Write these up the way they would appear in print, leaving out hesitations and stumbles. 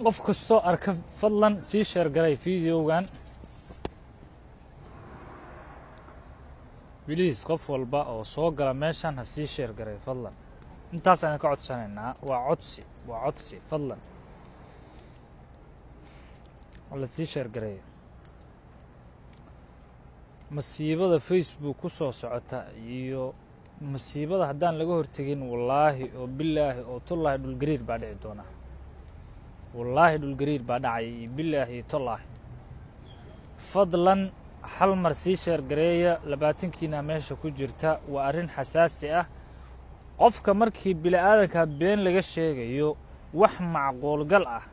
qof kasto arka fadlan sii share garay videogan please qof walba oo soo gala meeshan ha sii share garay fadlan intaas aan ka codsanaynaa waa codsi fadlan wala sii share garay masiibada Facebook ku soo socota iyo masiibada haddaan laga hortagin wallaahi oo billaahi oo tullaahi dhul gariir baa dhici doona wallaahi dhul gariir baa dhacay billaahi tullaahi fadlan hal mar sii sheer gareeya 20kiina meesha ku jirta waa arrin xasaasi ah qofka markii bilaadanka been laga sheegayo wax macquul gal ah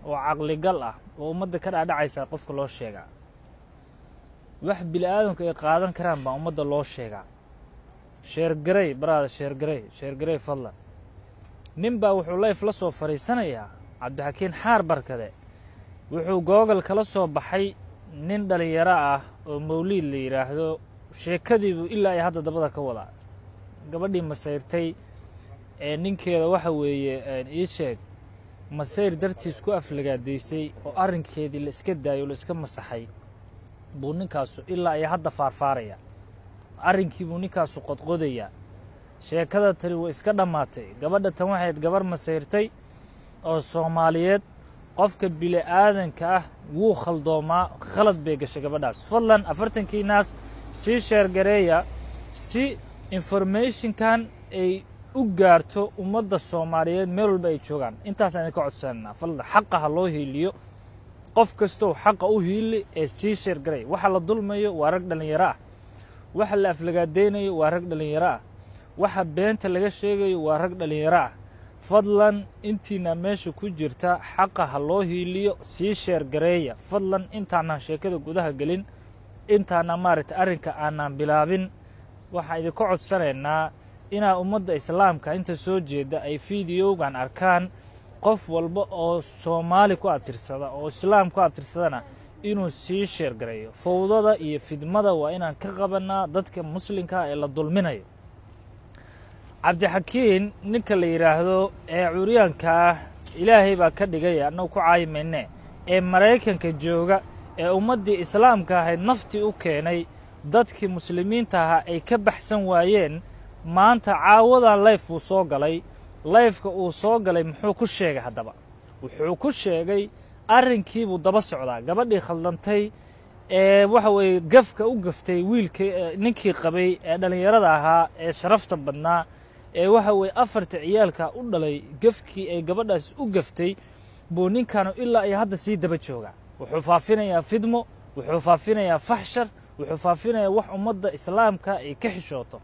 oo caqli gal ah oo ummadda ka dhacaysa qofka loo sheegaa wax bilaadanku ay qaadan karaan baa ummadda loo sheegaa sheer garay baraada sheer garay fadlan ninbaa wuxuu live la soo fariisanayaa cabdixakiin xaar barkade wuxuu Google kala soo baxay nin dhalinyaro ah oo mawliid la yiraahdo sheekadiibu ilaa ay hadda dabada ka wada gabadhii masayrtay ee ninkeeda waxa weeye ii sheeg masayr dartiis ku aflagaadeysay oo arrinkeedii la iska daayo la iska masaxay buu ninkaasu ilaa ay hadda faarfaaraya arrinkii buu ninkaasu qodqodaya sheekada tani way iska dhamaatay gabadha tan waxay gabar masayrtay oo Soomaaliyeed qofka bilaadanka ah wuu khaldoomaa khalad bay gashay gabadhaas fadlan 40kii naas sii share gareeya si information kan ay u gaarto ummadda Soomaaliyeed meel walba ay joogaan intaas aan ka codsanaa fadlan xaqaha loo hiiliyo qof kasto xaqa u hiili ee sii share gareey waxa la dulmayo waa rag dhalinyaro ah waxa la aflagaadeynayo waa rag dhalinyaro ah waxa beenta laga sheegayo waa rag dhalinyaro ah fadlan intiina meesha ku jirta xaqaha loo hiiliyo sii share gareeya fadlan intaana sheekada gudaha galin intaana maaragtay arrinka aanan bilaabin waxa idin ka codsanaynaa inaa ummadda islaamka inta soo jeeda ay videogan arkaan qof walba oo Soomaali ku abtirsada oo islaam ku abtirsadana inuu sii share gareeyo fawdada iyo fidmada waa inaan ka qabanaa dadka muslimka ee la dulminayo cabdixakiin ninka la yiraahdo ee curyaanka ilaahay baa ka dhigay anoo ku caayimeene ee Mareykanka jooga ee ummadii islaamka ahayd nafti u keenay dadkii muslimiinta ah ay ka baxsan waayeen maanta caawadan live uu soo galay live-ka uu soo galay muxuu ku sheegay hadaba wuxuu ku sheegay arrinkii buu daba socdaa gabadhii khaldantay ee waxa way gafka u gaftay wiilka ninkii qabay ee dhalinyarada ahaa ee sharafta badnaa ee waxa way afarta ciyaalka u dhalay gafkii ay gabadhaas u gaftay buu ninkan ilaa ay hadda sii daba jooga wuxuu faafinayaa fidmo wuxuu faafinayaa faxshar wuxuu faafinayaa wax ummadda islaamka ay ka xishooto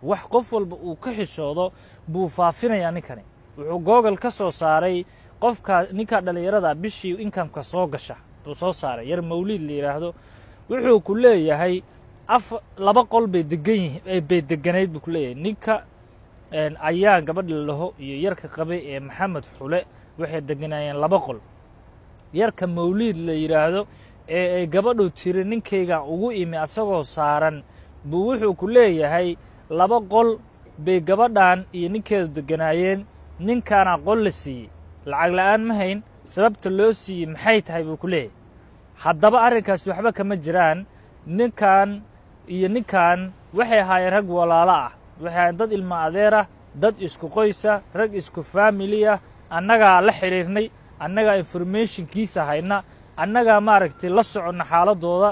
wax qof walba uu ka xishoodo buu faafinayaa ninkani wuxuu Google ka soo saaray qofka ninka dhalinyarada bishii income-ka soo gasha buu soo saaray yar mawliid la yiraahdo wuxuu ku leeyahay laba qol bay deganayd buu ku leeyahay ninka ayaa gabadha laho iyo yarka qabay ee Maxamed Xule waxay deganayeen laba qol yarka mawliid la yiraahdo ee gabadhu tiri ninkeyga ugu imi asagoo saaran buu wuxuu ku leeyahay laba qol bay gabadhan iyo ninkeedu deganayeen ninkaana qol la siiyay lacag la'aan ma hayn sababta loo siiyay maxay tahay buu ku leeyahay haddaba arrinkaas waxba kama jiraan ninkan iyo ninkan waxay ahaayeen rag walaalo ah waxay dad ilma adeer ah dad isku qoysa rag isku family ah annaga la xiriirnay annaga information-kiisa hayna annaga maaragtay la socon xaaladooda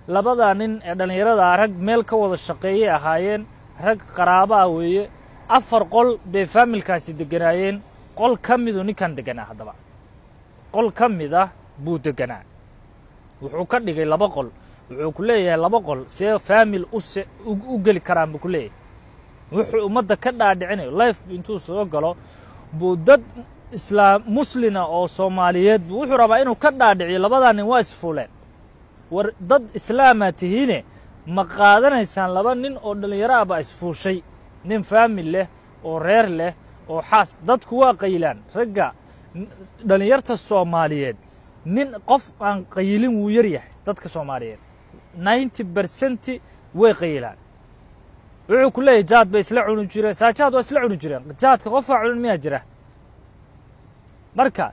labada nin ee dhalinyarada rag meel ka wada shaqeeyay ahaayeen rag qaraabo ah weeye afar qol bay familkaasi deganaayeen qol kamidu ninkan deganaa hadaba qol kamida buu deganaa wuxuu ka dhigay laba qol wuxuu ku leeyahay laba qol si family u gali karaan buu ku leeyahay wuxuu ummadda ka dhaadhicinayo life intuu soo galo buu dad islaam muslina oo Soomaaliyeed wuxuu rabaa inuu ka dhaadhiciyo labada nin waa isfuuleen war dad islaama tihiine ma qaadanaysaan laba nin oo dhalinyaro ah baa isfuushay nin family leh oo reer leh oo xaas dadku waa qaylaan ragga dhalinyarta Soomaaliyeed nin qof aan qaylin wuu yar yahay dadka Soomaaliyeed 90% way qaylaan wuxuu ku leeyahay jaad bay isla cuni jireen saajaad waa isla cuni jireen jaadka qof waa cuni miyaa jira marka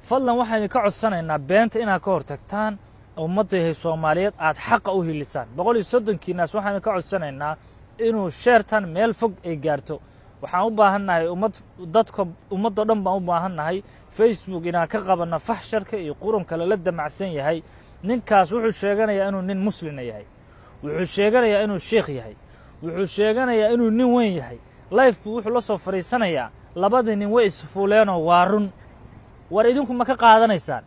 fadlan waxaan idinka codsanaynaa beenta inaad ka hortagtaan ummadda Soomaaliyeed aad xaqa u hilisaan 130 naas waxaan idinka codsanaynaa inuu sheertan meel fog ay gaarto waxaan u baahannahay ummadda dhan baan u baahannahay Facebook inaan ka qabanno faxsharka iyo qurunka la damacsan yahay ninkaas wuxuu sheeganayaa inuu nin muslim yahay wuxuu sheeganayaa inuu sheekh yahay wuxuu sheeganayaa inuu nin weyn yahay life wuxuu la soo fariisanayaa labada nin way isfuuleeno waa run war idinku ma ka qaadanaysaan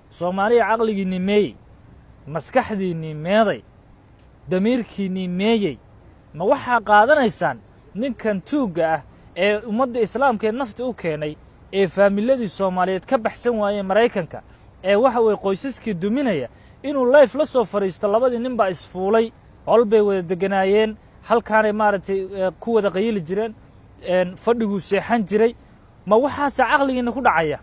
Soomaaliya aqligiinni meey maskaxdiinni meeday damiirkiinni meeyay ma waxa qaadanaysaan ninkan tuuga ah ee ummadda islaamka nafta u keenay ee faamiladii Soomaaliyeed ka baxsan waayay Mareykanka ee waxa way qoysaskii duminaya inuu life la soo fariisto labadii nin baa isfuulay qolbay wada deganaayeen halkaanay maaragtay ku wada qayli jireen fadhigu seexan jiray ma waxaas aqligiina ku dhacaya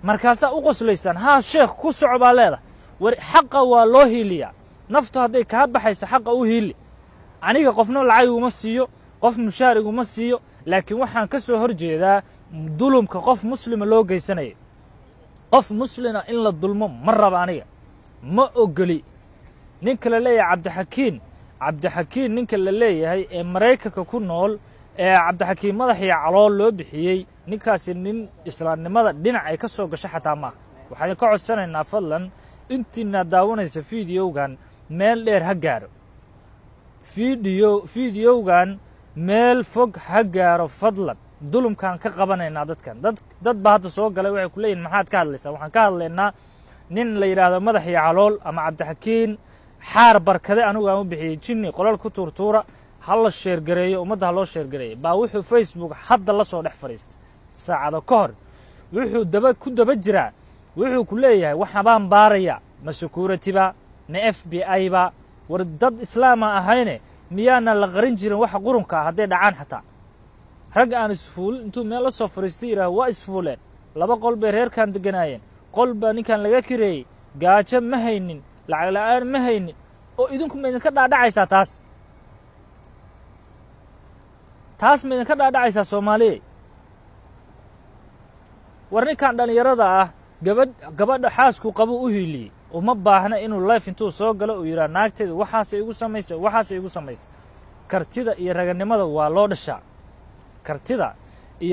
markaas u qoslaysan ha sheekh ku socbaa leeda war xaqa waa loo hiiliya naftu haday ka baxayso xaqa u hiili aniga qofna lacag uma siiyo qof mushaar uma siiyo laakiin waxaan ka soo horjeedaa dulumka qof muslim loo geysanayo qof muslina in la dulmo ma raba aniga ma ogoli ninka la leeyahay cabdixakiin ninka la leeyahay ee Mareykanka ku nool ee cabdixakiin madaxii calool loo bixiyay ninkaasi nin islaamnimada dhinac ay ka soo gashay xataa ma waxaan ka codsanaynaa fadlan intiina daawanaysa fiidiyowgan meel dheer ha gaaro fiidiyowgan meel fog ha gaaro fadlan dulumkan ka qabanaynaa dad ba hadda soo galay waxay ku leeyihiin maxaad ka hadlaysaa waxaan ka hadlaynaa nin la yiraahdo madaxii calool ama cabdixakiin xaar barkade anigu aan u bixiyay jinni qolal ku turtuura hal sheer gareeyo ummadda loo sheer gareeyo baa wuxuu Facebook hadda la soo dhex fariistay saacado ka hor wuxuu daba jiraa wuxuu ku leeyahay waxa baan baaraya ma security ba ma FBI ba war dad islaam ahayne miyaana la qarin jirin waxa qurunka haday dhacaan xataa rag aan isfuul intuu meel la soo fariistay yiraahdo waa isfuuleen laba qol bay reerkan deganaayeen qol baa ninkan laga kireeyay gaajo ma haynin lacag la'aan ma haynin oo idinku ma idinka dhaadhacaysaa taas ma idinka dhaadhacaysaa Soomaaliyeed war ninkan dhalinyarada ah gabadha xaasku qabo u hiiliyay uma baahna inuu life intuu soo galo oo yiraahdo naagteedu waxaas igu samaysay kartida iyo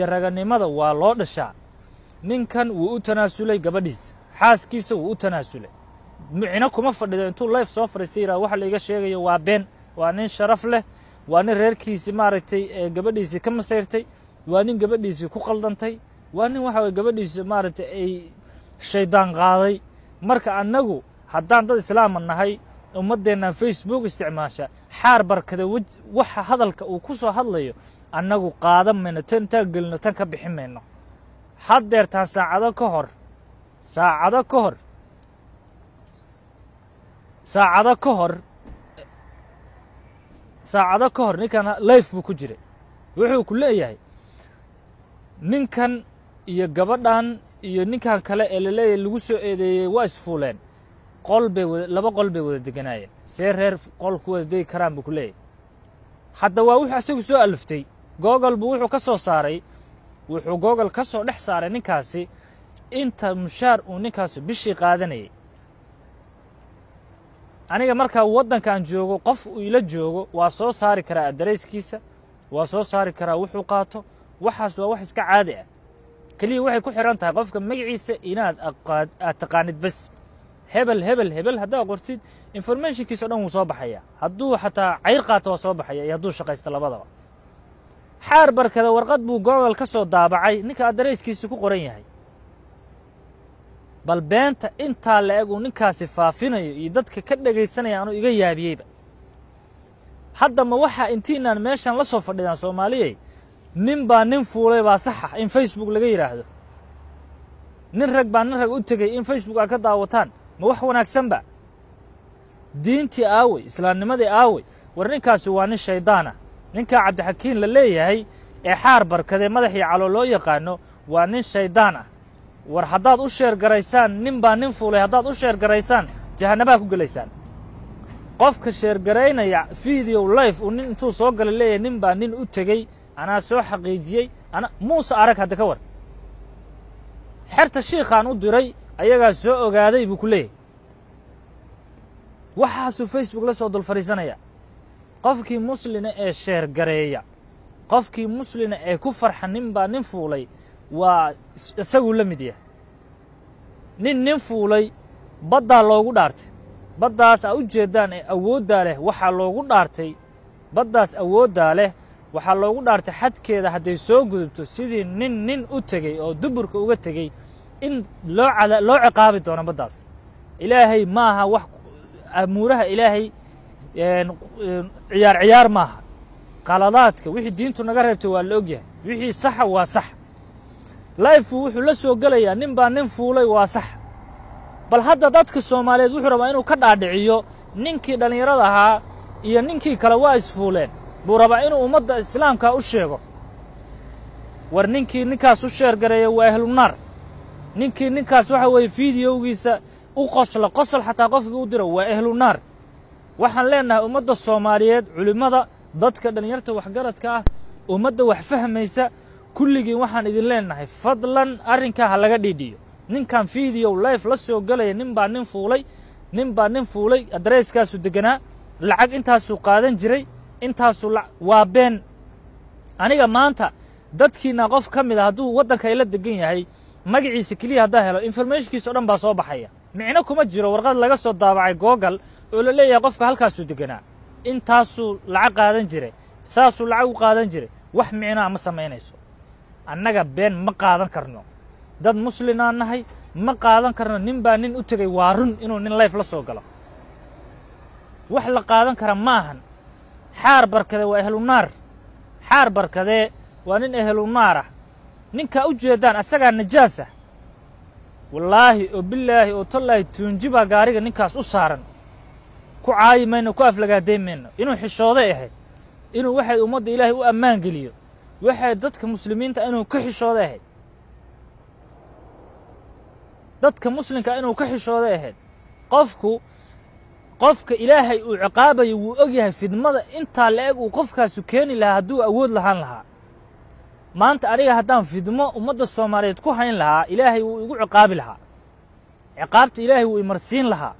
raganimada waa loo dhashaa ninkan wuu u tanaasulay gabadhiisa xaaskiisa wuu u tanaasulay micna kuma fadhido intuu life soo fariistay yiraahdo waxa la iga sheegayo waa been waa nin sharaf leh waa nin reerkiisa maaragtay gabadhiisa ka masayrtay waa nin gabadhiisa ku qaldantay waa nin waxa way gabadhiisa maaragtay ay shaydaan qaaday marka anagu haddaan dad islaam nahay ummadeena Facebook isticmaasha xaar barkada waxa hadalka uu ku soo hadlayo anagu qaadanmayno tan taagelno tan ka biximayno haddeertaan saacado ka hor ninkan life buu ku jiray wuxuu ku leeyahay ninkan iyo gabadhan iyo ninkan kale ee la leeyahay lagu soo eedeeyay waa isfuuleen laba qol bay wada deganaayeen see reer qol ku wada degi karaan buu ku leeyahay hadda waa wuxuu asagu soo aliftay Google buu wuxuu ka soo dhex saaray ninkaasi inta mushaar uu ninkaasi bishii qaadanayay aniga marka wadankan joogo qof uu ila joogo waa soo saari karaa adareyskiisa waa soo saari karaa wuxuu qaato waxaas waa wax iska caadi ah kaliya waxay ku xiran tahay qofka magaciisa inaad taqaanid bas hebel hadaa qortid informationkiisa dhan wuu soo baxaya hadduu xataa cayr qaato waa soo baxaya iyo hadduu shaqaysto labadaba xaar barkada warqad buu Google ka soo daabacay ninka adareyskiisa ku qoran yahay bal beenta inta la eego ninkaasi faafinayo iyo dadka ka dhageysanaya aanu iga yaabiyayba hadda ma waxa intiinaan meeshan la soo fadhidaan Soomaaliyeed nin baa nin fuulay baa sax ah in Facebook laga yiraahdo nin rag u tagay in Facebook ka daawataan ma wax wanaagsan ba diintii aaway islaamnimadii aaway war ninkaasi waa nin shaydaan ninka cabdixakiin la leeyahay ee xaar barkade madaxii calool loo yaqaano waa nin shaydaan war haddaad u sheer garaysaan nin baa nin fuulay haddaad u sheer garaysaan jahannabaa ku gelaysaan qofka sheer garaynaya video live uu nin intuu soo galay leeyahay nin baa nin u tagay anaa soo xaqiijiyay ana muusa arag hadda ka war xerta shiikhaan u diray ayagaa soo ogaaday buu ku leeyahay waxaasuu facebook la soo dul fadhiisanaya qofkii muslina ee sheer gareeya qofkii muslina ee ku farxa nin baa nin fuulay waa isaguu la mid yahay nin fuulay baddaa loogu dhaartay baddaas aa u jeeddaan ee awooddaa leh waxaa loogu dhaartay baddaas awooddaa leh waxaa loogu dhaartay xadkeeda hadday soo gudubto sidii nin u tegey oo duburka uga tegey in loo ciqaabi doono baddaas ilaahay maaha wax amuuraha ilaahay ciyaar maaha qaladaadka wixii diintu naga reebtay waa la ogyahay wixii saxa waa sax layfu wuxuu la soo gelayaa nin baa nin fuulay waa sax bal hadda dadka soomaaliyeed wuxuu rabaa inuu ka dhaadhiciyo ninkii dhallinyarada ahaa iyo ninkii kale waa isfuuleen buu rabaa inuu ummadda islaamka u sheego war ninkii ninkaas u sheergareeya waa ahlunaar ninkii ninkaas waxa weeye fiidiyowgiisa u qosol xataa qofkii u diro waa ahlunaar waxaan leennahay ummadda soomaaliyeed culimmada dadka dhallinyarta waxgaradka ah ummadda wax fahmaysa kulligiin waxaan idin leennahay fadlan arrinkaa ha laga dhiidhiyo ninkan fiidiyow life la soo gelaya nin baa nin fuulay adreyskaasu deganaa lacag intaasuu qaadan jiray intaasuu waa been aniga maanta dadkiinna qof ka mid a hadduu waddanka ila degan yahay magaciisa keliya haddaa helo informationkiisa o dhan baa soo baxaya micno kuma jiro warqad laga soo daabacay google oo la leeyahay qofka halkaasuu deganaa intaasuu lacag qaadan jiray saasuu lacag u qaadan jiray wax micnoa ma samaynayso annaga been ma qaadan karno dad muslimaan nahay ma qaadan karno nin baa nin u tegey waa run inuu nin life la soo galo wax la qaadan kara maahan xaar barkade waa ahlunaar xaar barkadee waa nin ahlunaar ah ninkaa u jeeddaan asagaa najaasah wallaahi oo bilaahi oo tallaahi tuunji baa gaariga ninkaas u saaran ku caayi mayno ku aflagaadayn mayno inuu xishooday ahayd inuu waxay ummadda ilaahay u ammaan geliyo waxay dadka muslimiinta inuu ka xishooday ahayd dadka muslimka inuu ka xishooday ahayd qofka ilaahay uu ciqaabayo wuu og yahay fidmada intaa la-eg uu qofkaasu keeni lahaa hadduu awood lahaan lahaa maanta aniga haddaan fidmo ummadda soomaaliyeed ku hayn lahaa ilaahay wuu igu ciqaabi lahaa ciqaabta ilaahay wuu imarsiin lahaa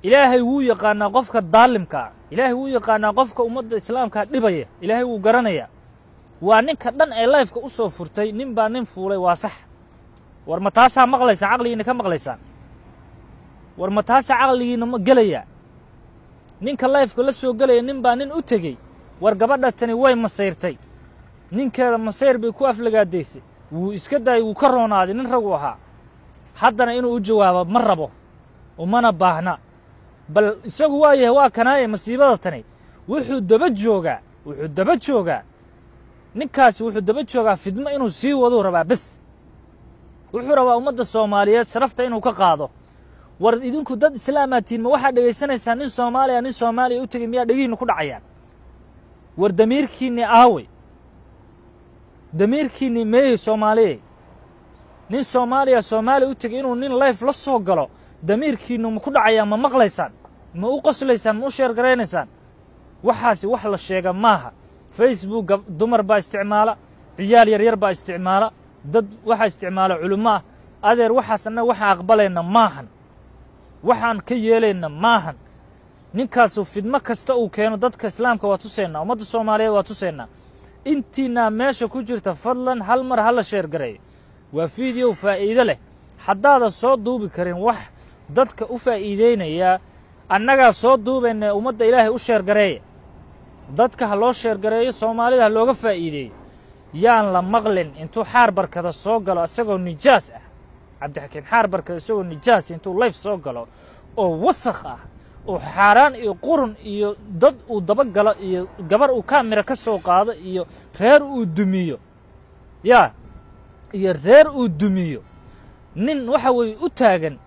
ilaahay wuu yaqaanaa qofka daalimkaa ilaahay wuu yaqaanaa qofka ummadda islaamkaa dhibaya ilaahay wuu garanayaa waa ninka dhan ee layfka u soo furtay nin baa nin fuulay waa sax war ma taasaa maqlaysaan caqligiinna ka maqlaysaan war ma taasaa caqligiinna ma gelayaa ninka layfka la soo gelaya nin baa nin u tegey war gabadha tani way masayrtay ninkeeda masayr bay ku aflagaadaysay wuu iska daayay wuu ka roonaaday nin ragu ahaa haddana inuu u jawaabo ma rabo umana baahna bal isagu waa yahay waa kanaaye masiibada tani wuxuu daba joogaa ninkaasi wuxuu daba joogaa fidmo inuu sii waduu rabaa bes wuxuu rabaa ummadda soomaaliyeed sharafta inuu ka qaado war idinku dad islaamaa tihiin ma waxaad dhegaysanaysaa nin soomaaliya u tegey miyaa dhegihiinna ku dhacayaan war damiirkiinni aawey damiirkiinni meeyey soomaaliyey nin soomaaliya u tegey inuu nin life la soo galo damiirkiinnu ma ku dhacayaa ma maqlaysaan ma u qoslaysaan ma u sheergaraynaysaan waxaasi wax la sheega maaha facebook dumar baa isticmaala ciyaal yaryar baa isticmaala dad waxaa isticmaala culummo ah adeer waxaas annaga waxaan aqbalayna maahan waxaan ka yeelayna maahan ninkaasu fidmo kasta uu keeno dadka islaamka waa tusaynaa ummadda soomaaliyeed waa tusaynaa intiinaa meesha ku jirta fadlan hal mar hala sheergareeyo waa fiidiyow faa'iido leh haddaadan soo duubi karin wax dadka u faa'iideynayaa annagaa soo duubayna ummadda ilaahay u sheergareeya dadka ha loo sheergareeyo soomaalida ha looga faa'iideeyo yaan la maqlin intuu xaar barkada soo galo isagoo nijaas ah cabdixakiin xaar barkada isagoo nijaas intuu layf soo galo oo wasakh ah oo xaaraan iyo qurun iyo dad uu dabagalo iyo gabar uu kaamira ka soo qaado iyo reer uu dumiyo nin waxa weeye u taagan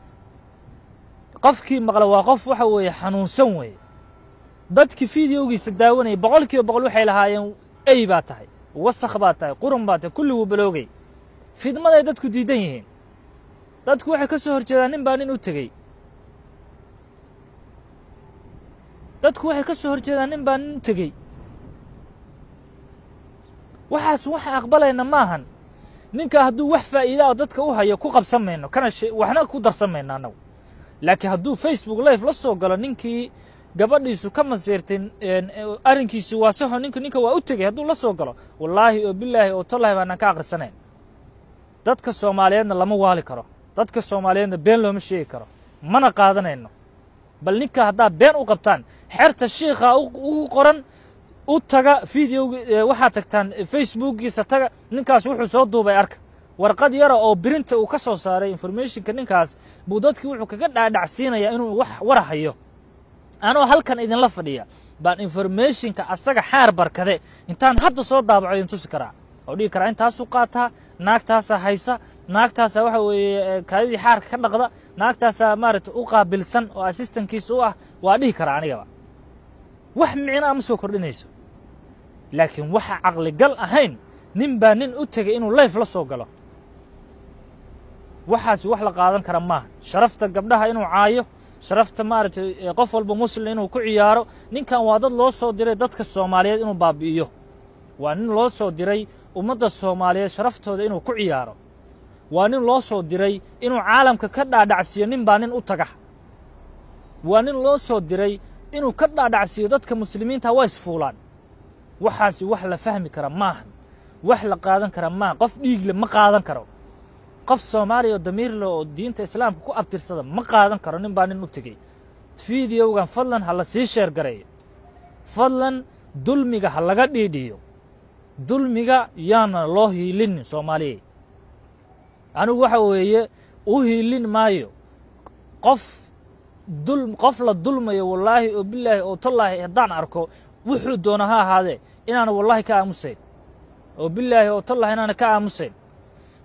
qofkii maqla waa qof waxa weeye xanuunsan weeye dadkii fiidiyowgiisa daawanayay 100% waxay lahaayeen ey baa tahay wasakh baa tahay qurun baa tahay kulli wuu baloogay fidmaday dadku diidan yihiin dadku waxay ka soo horjeedaan nin baa nin u tegey waxaas waxa aqbalayna maahan ninka hadduu wax faa'iida dadka u hayo ku qabsan mayno kana waxna ku darsan mayno annagu laakiin hadduu Facebook live la soo galo ninkii gabadhiisu ka masiirtay arrinkiisu waa saxo ninka waa u tegay hadduu la soo galo wallaahi oo billaahi oo tallahi baan ka aqrisanayn dadka Soomaaliyeedna lama waali karo dadka Soomaaliyeedna been looma sheegi karo mana qaadanayno bal ninka haddaa been u qabtaan xerta sheekha ugu qoran u taga video waxaa tagtaan Facebookiisa taga ninkaas wuxuu soo duubay arka warqad yar oo birinta uu ka soo saaray informationka ninkaas buu dadkii wuxuu kaga dhaadhacsiinaya inuu wax warahayo anoo halkan idin la fadhiya baan informationka asaga xaar barkade intaan hadda soo daabaco in tusi karaa oo dhigi karaa intaas u qaataa naagtaas haysa naagtaas waxa weeye kaadii xaar ka dhaqda naagtaas maaragtay u qaabilsan oo assistantkiisa u ah waa dhigi karaa aniga wax micna ma soo kordhinayso laakiin waxa aqli gal ahayn nin baa nin u tagay inuu live la soo galo waxaas wax la qaadan kara ma sharafta gabdhaha inuu caayo sharafta maaragtay qof walba muslim inuu ku ciyaaro ninkan waa dad loo soo diray dadka Soomaaliyeed inuu baabi'iyo waa nin loo soo diray ummadda Soomaaliyeed sharaftooda inuu ku ciyaaro waa nin loo soo diray inuu caalamka ka dhaadhacsiyo nin baa nin u taga waa nin loo soo diray inuu ka dhaadhacsiyo dadka muslimiinta waa isfuulaan waxaasi wax la fahmi kara maaha wax la qaadan kara ma qof dhiigle ma qaadan karo qof Soomaali oo damiir leh oo diinta islaamka ku abtirsada ma qaadan karo nin baa nin u tagay fiidiyowgan fadlan ha la sii share gareeyo fadlan dulmiga ha laga dhiidhiyo dulmiga yaana loo hiilin Soomaaliyeed anigu waxa weeye u hiilin maayo qof la dulmayo wallaahi oo billaahi oo tallahi haddaan arko wuxuu doona ha ahaadee inaan wallaahi ka aamusayn oo billaahi oo tallahi inaan ka aamusayn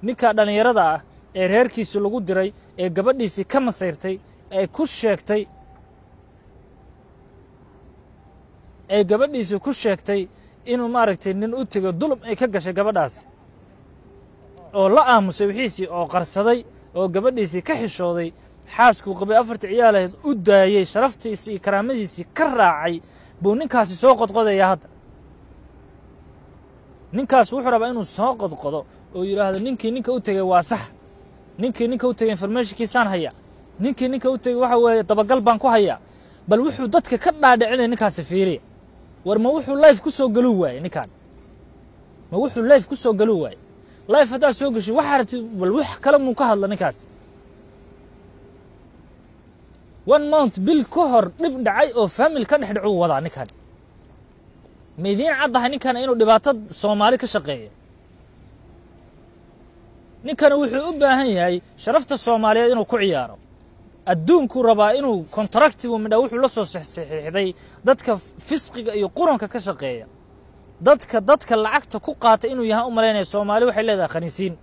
ninka dhalinyarada ah ee reerkiisa lagu diray ee gabadhiisii ka masayrtay ee ku sheegtay gabadhiisii ku sheegtay inuu maaragtay nin u tago dulm ay ka gashay gabadhaas oo la aamusay wixiisii oo qarsaday oo gabadhiisii ka xishooday xaasku qabay 4 ciyaalaheed u daayay sharaftiisa iyo karaamadiisa ka raacay buu ninkaasi soo qodqodaya hadda ninkaas wuxuu rabaa inuu soo qodqodo oo yiraahdo ninka u tagay waa sax ninka u tagay informationkiisaan haya ninka u tagay waxa weeye dabagal baan ku haya bal wuxuu dadka ka dhaadhicinay ninkaasi fiiriye war ma wuxuu live ku soo galuu waayay ninkan ma wuxuu live ku soo galuu waayay live hadaa soo gashay waxa rabtay bal wax kale muu ka hadla ninkaas 1 month bil ka hor dib dhacay oo family ka dhaxdhacu wada ninkan meedin caddahay ninkan inuu dhibaato Soomaali ka shaqeeyo ninkan wuxuu u baahan yahay sharafta Soomaaliyeed inuu ku ciyaaro adduunku rabaa inuu contract uu midha wuxuu la soo saxiixday dadka fisqiga iyo quranka ka shaqeeya dadka lacagta ku qaata inuu yahay u maleynay Soomaali waxay leedahay khaniisiin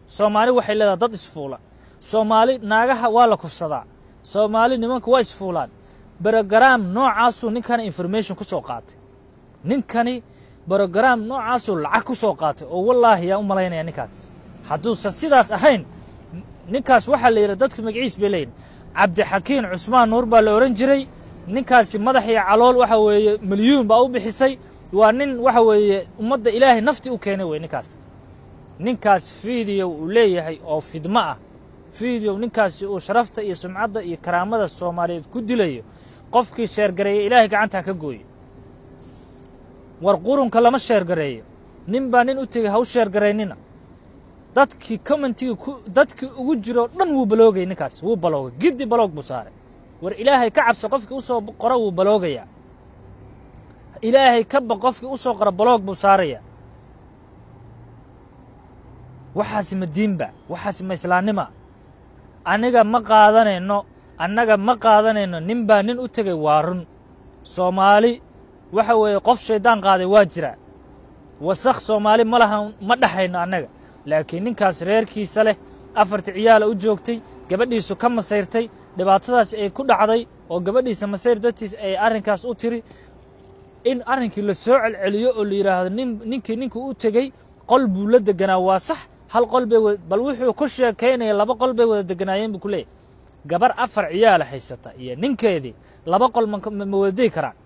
Soomaali waxay leedahay dad isfuula Soomaali naagaha waa la kufsadaa Soomaali nimanku waa isfuulaan program noocaas uu ninkan information ku soo qaatay ninkani program noocaas uu lacag ku soo qaatay oo wallaahi yaa u maleynaya ninkaas hadduu sidaas ahayn ninkaas waxa la yiraahdaa dadka magaciis beleyn Cabdi Xakiin Cusmaan Nuur baa la oran jiray ninkaasi madax iyo calool waxa weeye milyuun baa u bixisay waa nin waxa weeye ummadda Ilaahay nafti u keenay way ninkaas video uu leeyahay oo fidma ah video ninkaasi uu sharafta iyo sumcadda iyo karaamada Soomaaliyeed ku dilayo qofkii sheer gareeyay Ilaahay gacanta ka gooyay war qurunka lama sheer gareeyo nin baa nin u tagay haw sheer gareynina dadkii commentiga dadkii ugu jiro dhan wuu baloogay ninkaas wuu baloogay giddi baloog buu saaray war Ilaahay ka cabso qofkii u soo qoro wuu baloogaya Ilaahay ka baq qofkii u soo qoro baloog buu saaraya waxaas ma diinba waxaas ma islaamnimo aniga ma qaadanayno nin baa nin u tagay waa run Soomaali waxa weeye qof shaydaan qaaday waa jira wasakh Soomaali ma lahan ma dhaxayno anaga laakiin ninkaas reerkiisa leh 4 ciyaal u joogtay gabadhiisu ka masayrtay dhibaatadaas ay ku dhacday oo gabadhiisa masayr dadkiis ay arrinkaas u tiri in arrinkii la soo celceliyo oo la yiraahdo ninka u tagay qol buu la deganaa waa sax hal qol bay bal wuxuu ku sheekeynay 2 qol bay wada deganaayeen buu ku leeyahay gabar 4 ciyaal haysata iyo ninkeedii 2 qol ma wada karaan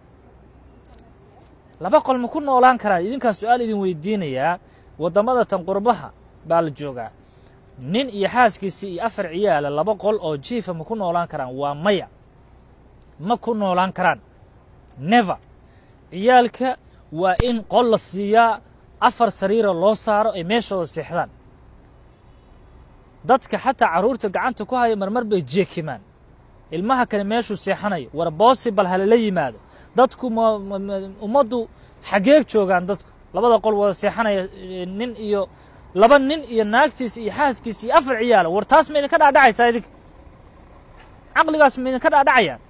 2 qol ma ku noolaan karaan idinka su'aal idin weydiinaya wadamada tan qurbaha baa la joogaa nin iyo xaaskiisii iyo 4 ciyaala 2 qol oo jiifa ma ku noolaan karaan waa maya ma ku noolaan karaan never ciyaalka waa in qol la siiyaa 4 sariiro loo saaro ay meeshooda seexdaan dadka xataa caruurta gacanta ku haya marmar bay jeekimaan ilmaha kale meeshuu seexanayo war possible halala yimaado dadku ummaddu xageeg joogaan dadku 2 qol wada seexanaya nin iyo 2 nin iyo naagtiisa iyo xaaskiisa iyo 4 ciyaal war taas ma idinka dhaadhacaysaa idinka caqligaas ma idinka dhaadhacayaan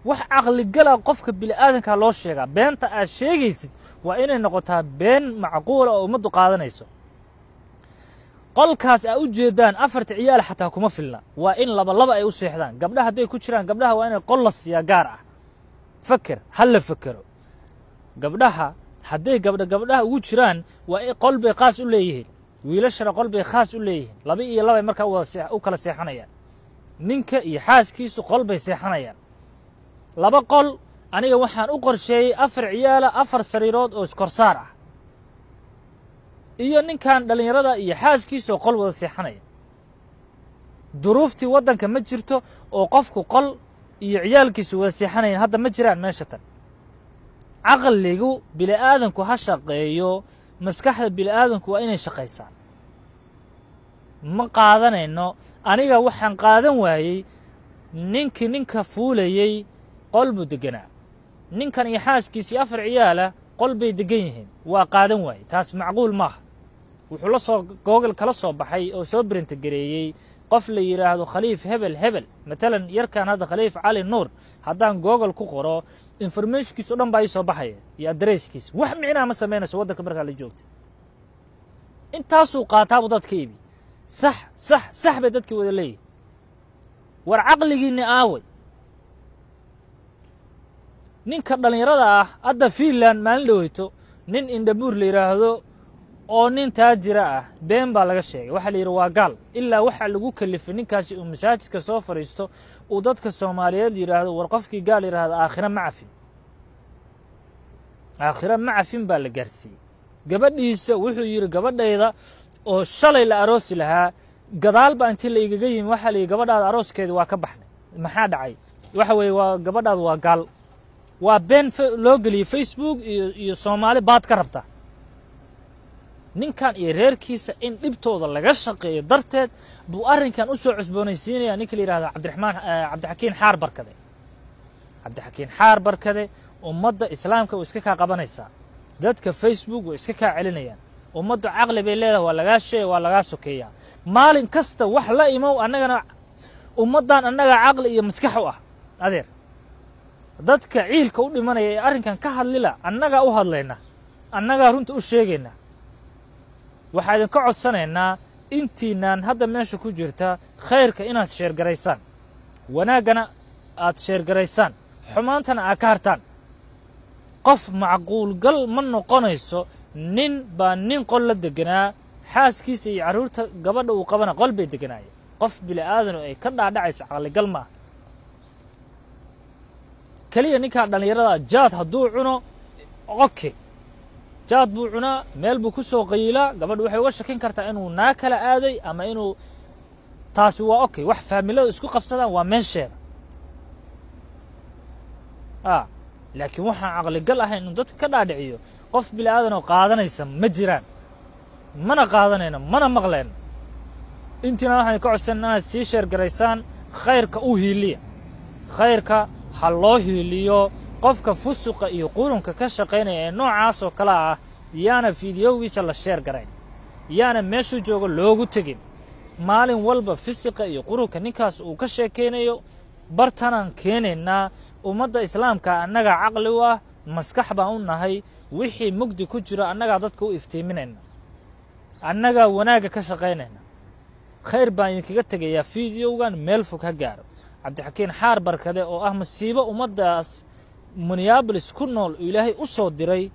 wax caqli gala qofka bini'aadanka loo sheegaa beenta aad sheegaysid waa inay noqotaa been macquul oo ummaddu qaadanayso qolkaas ay u jeedaan 4 ciyaal xataa kuma filna waa in laba ay u seexdaan gabdhaha haday ku jiraan gabdhaha waa inay qol la siiyaa gaar ah fakir hal la fakiro gabdhaha haday gabdhaha ugu jiraan waa in qol bay qaas u leeyihiin wiilashana qol bay khaas u leeyihiin 2 iyo 2 markaa u kala seexanayaan ninka iyo xaaskiisu qol bay seexanayaan 2 qol aniga waxaan u qorsheeyay 4 ciyaala 4 sariirood oo iskorsaar ah iyo ninkan dhalinyarada iyo xaaskiisa qol wada seexanaya duruuftii wadanka ma jirto oo qofku qol iyo ciyaalkiisu wada seexanayaan hadda ma jiraan meesha tan aqligu bini'aadanku ha shaqeeyo maskaxda bini'aadanku waa inay shaqeysaan ma qaadanayno aniga waxaan qaadan waayay ninka fuulayay qol buu deganaa ninkan iyo xaaskiisii 4 ciyaala qol bay degan yihiin waa qaadan waayay taas macquul maaha wuxuu la soo google kala soo baxay oo soo print gareeyay qof la yiraahdo khaliif hebel مثلا yarkan hada khaliif cali nuur haddaan google ku qoro informationkiisu dhan baa soo baxaya iyo addresskiisa wax micnaa ma sameynayso wadanka markaa la joogto intaasuu qaataabuu dadka iibi sax bay dadkii wada leeyihin war caqligiinni aaway ninka dhalinyarada ah hadda Finland maalin dhaweyto nin indhabuur la yiraahdo oo nin taajira ah been baa laga sheegay waxa la yiraahdo waa gaal ilaa waxa lagu kalifay ninkaasi uu masaajidka soo fariisto uu dadka Soomaaliyeed yiraahdo war qofkii gaal yiraahdo aakhira ma afin baa la gaarsiiyay gabadhiisa wuxuu yiri gabadhayda oo shalay la aroosi lahaa gadaal baa intii la igaga yimi waxa la yiri gabadhaada arooskeeda waa ka baxnay maxaa dhacay waxa weey waa gabadhaada waa gaal waa been loo geliyay Facebook iyo Soomaali baad ka rabta ninkan iyo reerkiisa in dhibtooda laga shaqeeyo darteed buu arrinkan u soo cusboonaysiinaya ninka la yiraahdo Cabdixakiin Xaar Barkade ummadda islaamka oo iska ka qabanaysa dadka Facebook oo iska ka celinayaan ummaddu caqli bay leedahay waa laga sheey waa laga sokeeyaa maalin kasta wax la imow annagana ummadan annaga caqli iyo maskax u ah adeer dadka ciilka u dhimanaya ee arrinkan ka hadlila annaga u hadlayna annaga runta u sheegayna waxa idin ka codsanaynaa intiinaan hadda meesha ku jirta khayrka inaad sheer garaysaan wanaagana aad sheer garaysaan xumaantana aad ka hartaan qof macquul gal ma noqonayso nin baa nin qol la deganaa xaaskiisa iyo caruurta gabadha uu qabana qol bay deganaayeen qof bini'aadan ay ka dhaadhacaysa caqli gal ma kaliya ninka dhalinyarada jaad hadduu cuno okay jaad buu cunaa meel buu ku soo qaylaa gabadhu waxay uga shakin kartaa inuu naa kala aaday ama inuu taasi waa okay wax faamilada isku qabsadaan waa meesheeda laakiin waxaan caqli gal ahayn inuu dadka ka dhaadhiciyo qof bini'aadan oo qaadanaysa ma jiraan mana qaadanayno mana maqleen intiina waxaan ka codsan inaad sii sheer garaysaan khayrka u hiiliya khayrka ha loo hiiliyo qofka fusuqa iyo qurunka ka shaqeynaya ee noocaas oo kala ah yaana fiidiyowgiisa la sheer garayn yaana meeshu joogo loogu tegin maalin walba fisiqa iyo qurunka ninkaas uu ka sheekeynayo bartanan keenaynaa ummadda islaamka annaga caqli u ah maskax baan u nahay wixii mugdi ku jiro annaga dadka u iftiiminayna annaga wanaaga ka shaqeynayna khayr baan idinkaga tegayaa fiidiyowgan meel fog ha gaaro Cabdixakiin Xaar Barkade oo ah masiibo ummaddaas Minneapolis ku nool ilaahay u soo diray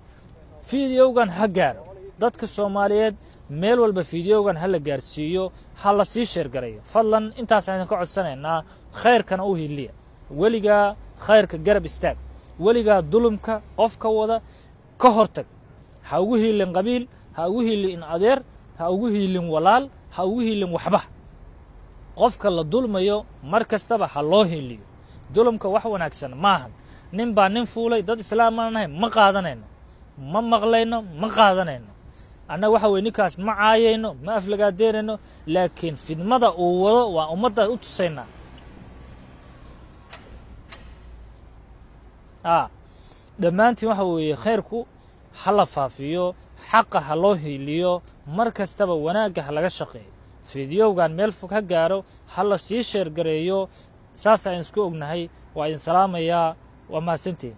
fiidiyowgan ha gaaro dadka Soomaaliyeed meel walba fiidiyowgan ha la gaarsiiyo ha la sii sheer garayo fadlan intaas ayaan ka codsanaynaa khayrkana u hiiliya weliga khayrka garab istaag weliga dulumka qofka wada ka hortag ha ugu hiilin qabiil ha ugu hiilin in adeer, ha ugu hiilin walaal, ha ugu hiilin waxba. qofka la dulmayo mar kastaba ha loo hiiliyo. dulumka wax wanaagsan maahan. nin baa nin fuulay, dad islaam aan nahay ma qaadanayno, ma maqlayno, ma qaadanayno. annaga waxa weye ninkaas ma caayayno, ma aflagaadeynayno, laakiin fidmada uu wado waa ummadda u tusaynaa. dhammaantiin waxa weeye khayrku ha la faafiyo, xaqa ha loo hiiliyo, mar kastaba wanaagga ha laga shaqeeyo. fiidiyowgan meel fog ha gaaro, ha la sii sheergareeyo. saas aan isku ognahay. waa idin salaamayaa. waa mahadsantiin.